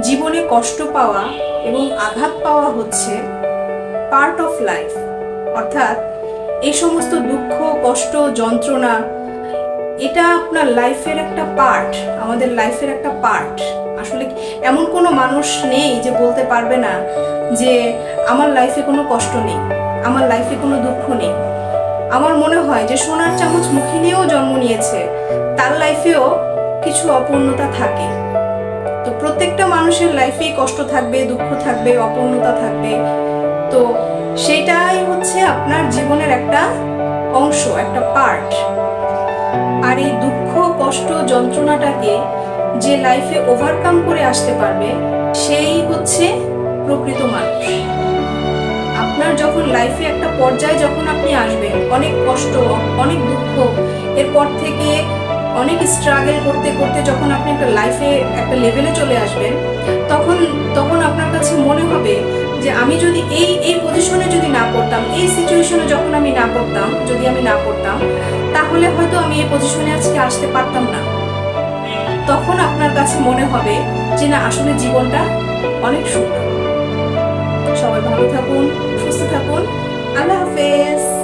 জীবনে কষ্ট পাওয়া এবং আঘাত পাওয়া হচ্ছে পার্ট অফ লাইফ। অর্থাৎ এই সমস্ত দুঃখ, কষ্ট, যন্ত্রণা এটা আপনার লাইফের একটা পার্ট, আমাদের লাইফের একটা পার্ট। আসলে এমন কোনো মানুষ নেই যে বলতে পারবে না যে আমার লাইফে কোনো কষ্ট নেই, আমার লাইফে কোনো দুঃখ নেই। আমার মনে হয় যে সোনার চামচ মুখে নিয়েও জন্ম নিয়েছে, তার লাইফেও কিছু অপূর্ণতা থাকে। তো প্রত্যেকটা মানুষের লাইফেই কষ্ট থাকবে, দুঃখ থাকবে, অপূর্ণতা থাকবে। তো সেটাই হচ্ছে আপনার জীবনের একটা অংশ, একটা পার্ট। আর এই দুঃখ, কষ্ট, যন্ত্রণাটাকে যে লাইফে ওভারকাম করে আসতে পারবে সেই হচ্ছে প্রকৃত মানুষ। আপনার যখন লাইফে একটা পর্যায়ে যখন আপনি আসবেন, অনেক কষ্ট, অনেক দুঃখ, এরপর থেকে অনেক স্ট্রাগল করতে করতে যখন আপনি একটা লাইফে একটা লেভেলে চলে আসবেন, তখন আপনার কাছে মনে হবে যে আমি যদি এই পজিশনে যদি না পড়তাম, এই সিচুয়েশনে যখন আমি না পড়তাম, যদি আমি না পড়তাম, তাহলে হয়তো আমি এই পজিশনে আজকে আসতে পারতাম না। তখন আপনার কাছে মনে হবে যে না, আসলে জীবনটা অনেক সুন্দর। সবাই ভালো থাকুন, সুস্থ থাকুন। আল্লাহ হাফেজ।